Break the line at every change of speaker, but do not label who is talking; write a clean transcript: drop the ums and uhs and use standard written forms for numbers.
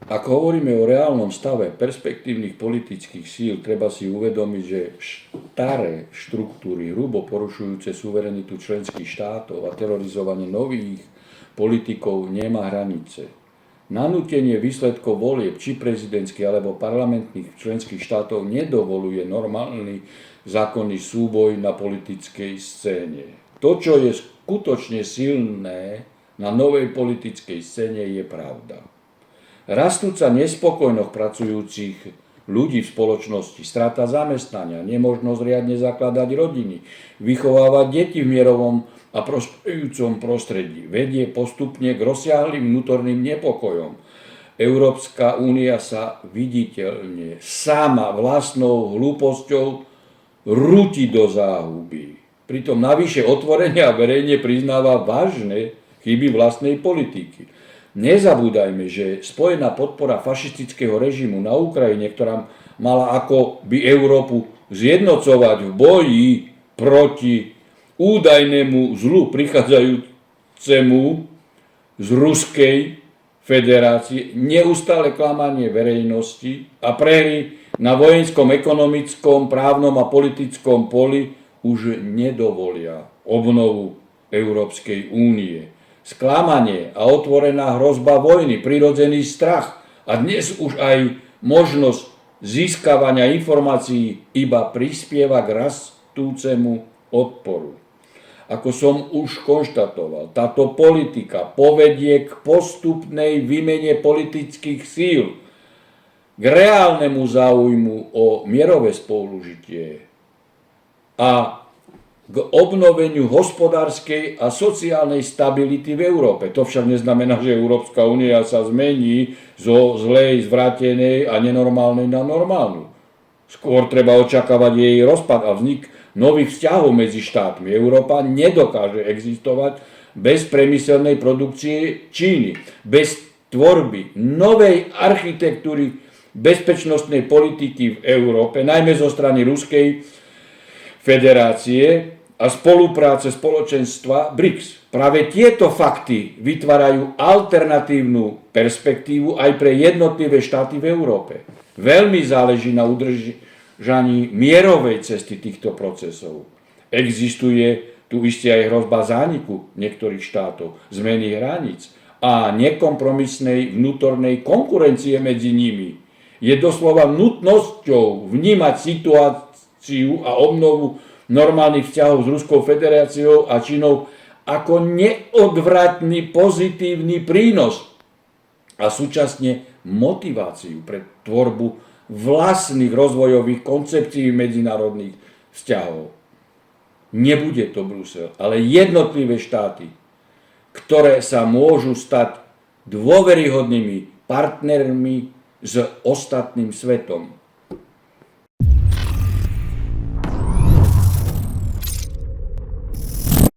Ak hovoríme o reálnom stave perspektívnych politických síl, treba si uvedomiť, že staré štruktúry, hrubo porušujúce suverenitu členských štátov a terorizovanie nových politikov nemá hranice. Nanútenie výsledkov volieb, či prezidentských alebo parlamentných členských štátov, nedovoluje normálny zákonný súboj na politickej scéne. To, čo je skutočne silné na novej politickej scéne, je pravda. Rastúca nespokojnosť pracujúcich ľudí v spoločnosti, strata zamestnania, nemožnosť riadne zakladať rodiny, vychovávať deti v mierovom a prosperujúcom prostredí vedie postupne k rozsiahlym vnútorným nepokojom. Európska únia sa viditeľne sama vlastnou hlúposťou rúti do záhuby. Pritom navyše otvorene a verejne priznáva vážne chyby vlastnej politiky. Nezabúdajme, že spojená podpora fašistického režimu na Ukrajine, ktorá mala akoby Európu zjednocovať v boji proti údajnému zlu prichádzajúcemu z Ruskej federácie, neustále klamanie verejnosti a prehry na vojenskom, ekonomickom, právnom a politickom poli už nedovolia obnovu Európskej únie. Sklamanie a otvorená hrozba vojny, prirodzený strach a dnes už aj možnosť získavania informácií iba prispieva k rastúcemu odporu. Ako som už konštatoval, táto politika povedie k postupnej výmene politických síl, k reálnemu záujmu o mierové spolužitie a k obnoveniu hospodárskej a sociálnej stability v Európe. To však neznamená, že Európska únia sa zmení zo zlej, zvrátenej a nenormálnej na normálnu. Skôr treba očakávať jej rozpad a vznik nových vzťahov medzi štátmi. Európa nedokáže existovať bez priemyselnej produkcie Číny, bez tvorby novej architektúry bezpečnostnej politiky v Európe, najmä zo strany Ruskej federácie a spolupráce spoločenstva BRICS. Práve tieto fakty vytvárajú alternatívnu perspektívu aj pre jednotlivé štáty v Európe. Veľmi záleží na udržaní mierovej cesty týchto procesov. Existuje tu isté aj hrozba zániku niektorých štátov, zmeny hraníc a nekompromisnej vnútornej konkurencie medzi nimi. Je doslova nutnosťou vnímať situáciu a obnovu normálnych vzťahov s Ruskou federáciou a Čínou ako neodvratný pozitívny prínos a súčasne motiváciu pre tvorbu vlastných rozvojových koncepcií medzinárodných vzťahov. Nebude to Brusel, ale jednotlivé štáty, ktoré sa môžu stať dôveryhodnými partnermi s ostatným svetom.